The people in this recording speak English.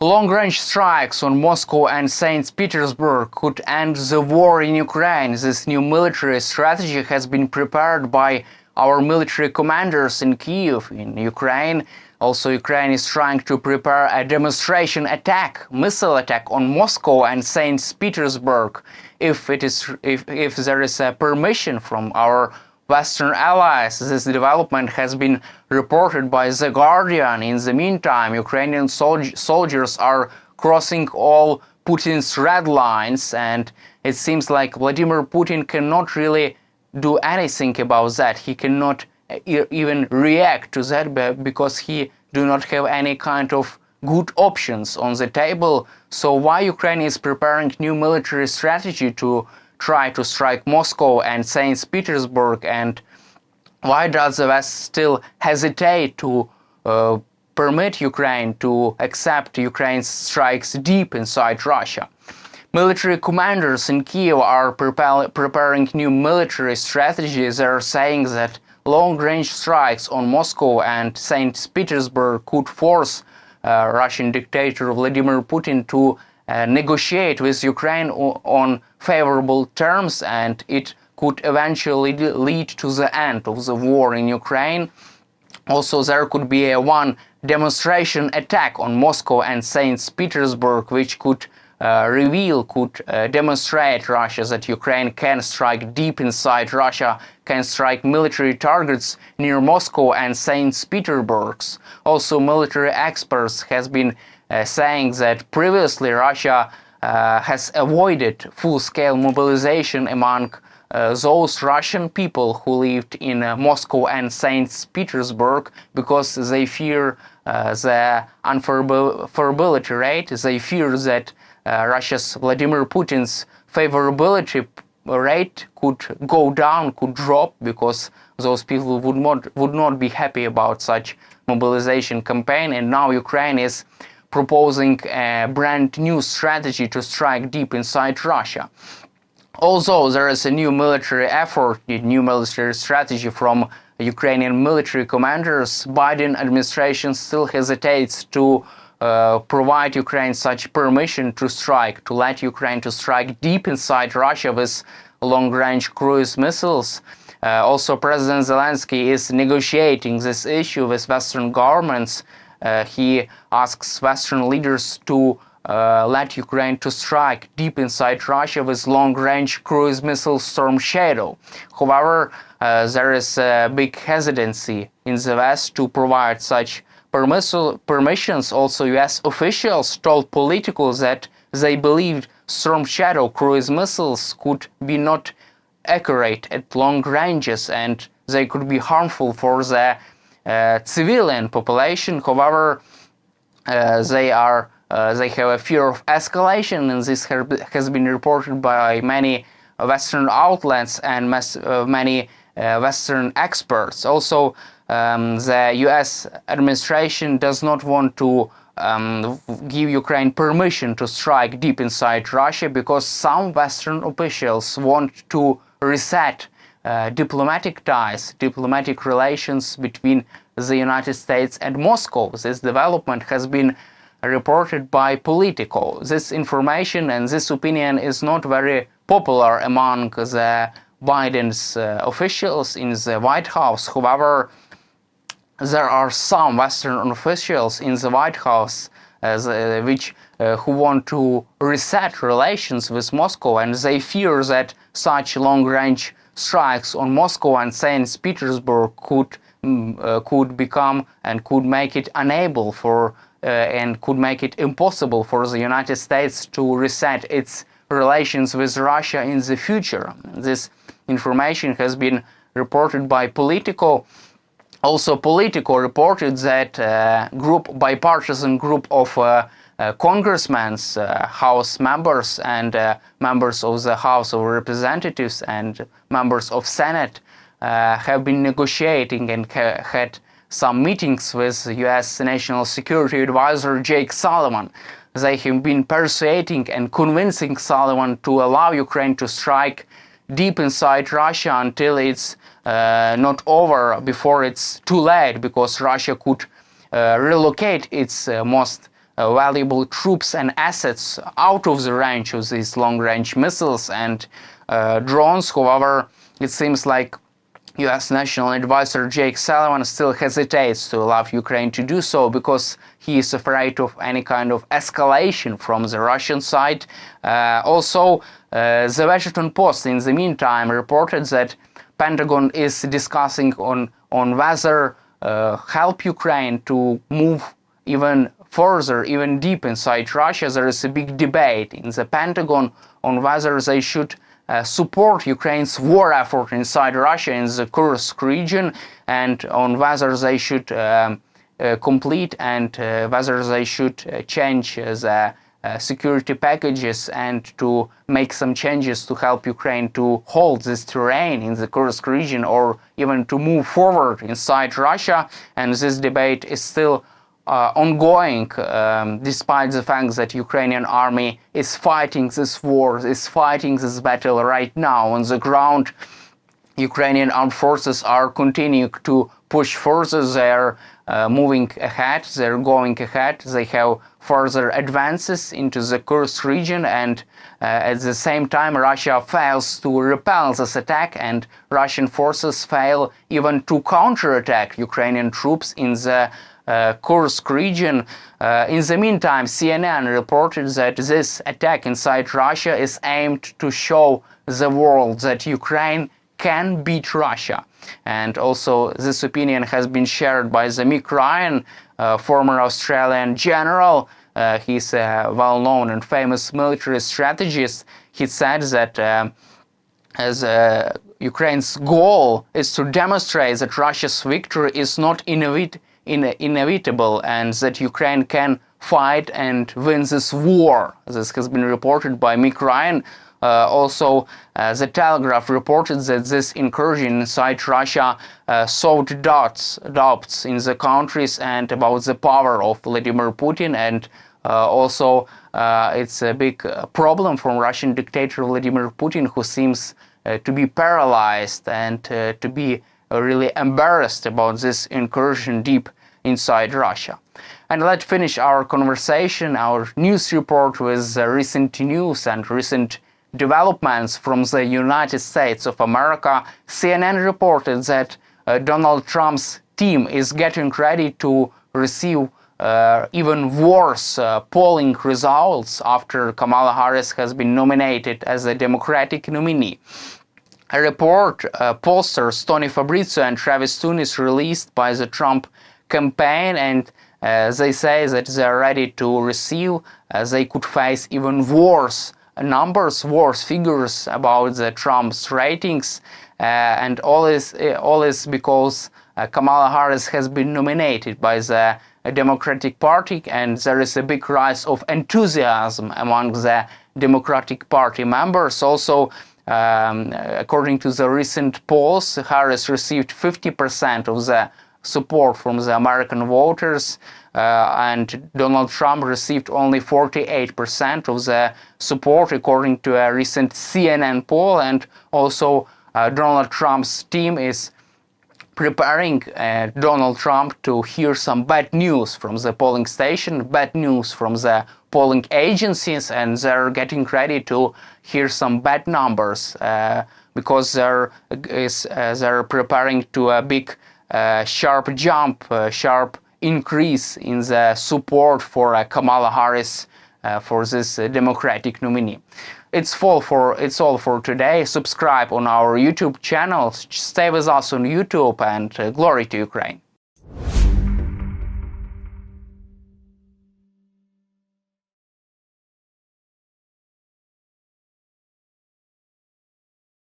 Long-range strikes on Moscow and St. Petersburg could end the war in Ukraine. This new military strategy has been prepared by our military commanders in Kyiv, in Ukraine. Also, Ukraine is trying to prepare a demonstration attack, missile attack on Moscow and St. Petersburg if there is a permission from our Western allies. This development has been reported by The Guardian. In the meantime, Ukrainian soldiers are crossing all Putin's red lines, and it seems like Vladimir Putin cannot really do anything about that. He cannot even react to that because he do not have any kind of good options on the table. So why Ukraine is preparing new military strategy to try to strike Moscow and St. Petersburg, and why does the West still hesitate to permit Ukraine to accept Ukraine's strikes deep inside Russia? Military commanders in Kyiv are preparing new military strategies. They are saying that long-range strikes on Moscow and St. Petersburg could force Russian dictator Vladimir Putin to negotiate with Ukraine on favorable terms, and it could eventually lead to the end of the war in Ukraine. Also, there could be one demonstration attack on Moscow and St. Petersburg, which could demonstrate Russia that Ukraine can strike deep inside Russia, can strike military targets near Moscow and St. Petersburg. Also, military experts has been saying that previously Russia has avoided full-scale mobilization among those Russian people who lived in Moscow and St. Petersburg because they fear the unfavorability rate. They fear that Russia's Vladimir Putin's favorability rate could go down, could drop, because those people would not be happy about such mobilization campaign. And now Ukraine is proposing a brand new strategy to strike deep inside Russia. Although there is a new military effort, a new military strategy from Ukrainian military commanders, Biden administration still hesitates to provide Ukraine such permission to strike, to let Ukraine to strike deep inside Russia with long-range cruise missiles. Also, President Zelensky is negotiating this issue with Western governments. He asks Western leaders to let Ukraine to strike deep inside Russia with long-range cruise missile Storm Shadow. However, there is a big hesitancy in the West to provide such permissions. Also, US officials told Politico that they believed Storm Shadow cruise missiles could be not accurate at long ranges and they could be harmful for the civilian population. However, they have a fear of escalation, and this has been reported by many Western outlets and many Western experts. Also, the US administration does not want to give Ukraine permission to strike deep inside Russia because some Western officials want to reset diplomatic ties, diplomatic relations between the United States and Moscow. This development has been reported by Politico. This information and this opinion is not very popular among the Biden's officials in the White House. However, there are some Western officials in the White House who want to reset relations with Moscow, and they fear that such long-range strikes on Moscow and St. Petersburg could become and could make it unable for and could make it impossible for the United States to reset its relations with Russia in the future. This information has been reported by Politico. Also, Politico reported that bipartisan group of congressmen, House members and members of the House of Representatives and members of Senate have been negotiating and had some meetings with US National Security Advisor Jake Sullivan. They have been persuading and convincing Sullivan to allow Ukraine to strike deep inside Russia until it's not over, before it's too late, because Russia could relocate its most valuable troops and assets out of the range of these long-range missiles and drones. However, it seems like U.S. National Advisor Jake Sullivan still hesitates to allow Ukraine to do so because he is afraid of any kind of escalation from the Russian side. Also, the Washington Post, in the meantime, reported that Pentagon is discussing on whether help Ukraine to move even further, even deep inside Russia. There is a big debate in the Pentagon on whether they should support Ukraine's war effort inside Russia in the Kursk region, and on whether they should complete and whether they should change the security packages and to make some changes to help Ukraine to hold this terrain in the Kursk region or even to move forward inside Russia. And this debate is still ongoing, despite the fact that Ukrainian army is fighting this war, is fighting this battle right now on the ground. Ukrainian armed forces are continuing to push further. They're moving ahead, they're going ahead, they have further advances into the Kursk region, and at the same time Russia fails to repel this attack, and Russian forces fail even to counterattack Ukrainian troops in the Kursk region. In the meantime, CNN reported that this attack inside Russia is aimed to show the world that Ukraine can beat Russia. And also this opinion has been shared by the Mick Ryan, former Australian general. He's a well-known and famous military strategist. He said that as Ukraine's goal is to demonstrate that Russia's victory is not inevitable and that Ukraine can fight and win this war. This has been reported by Mick Ryan. Also, The Telegraph reported that this incursion inside Russia sowed doubts in the countries and about the power of Vladimir Putin, and also it's a big problem for Russian dictator Vladimir Putin, who seems to be paralyzed and to be really embarrassed about this incursion deep inside Russia. And let's finish our conversation, our news report, with recent news and recent developments from the United States of America. CNN reported that Donald Trump's team is getting ready to receive even worse polling results after Kamala Harris has been nominated as a Democratic nominee. A report pollsters Tony Fabrizio and Travis Tunis released by the Trump campaign, and they say that they are ready to receive, they could face even worse numbers, worse figures about the Trump's ratings, and all is because Kamala Harris has been nominated by the Democratic Party, and there is a big rise of enthusiasm among the Democratic Party members. Also, according to the recent polls, Harris received 50% of the support from the American voters, and Donald Trump received only 48% of the support, according to a recent CNN poll. And also Donald Trump's team is preparing Donald Trump to hear some bad news from the polling station, bad news from the polling agencies, and they're getting ready to hear some bad numbers because they're preparing to a big sharp jump, sharp increase in the support for Kamala Harris for this Democratic nominee. It's all for today. Subscribe on our YouTube channel. Stay with us on YouTube, and glory to Ukraine.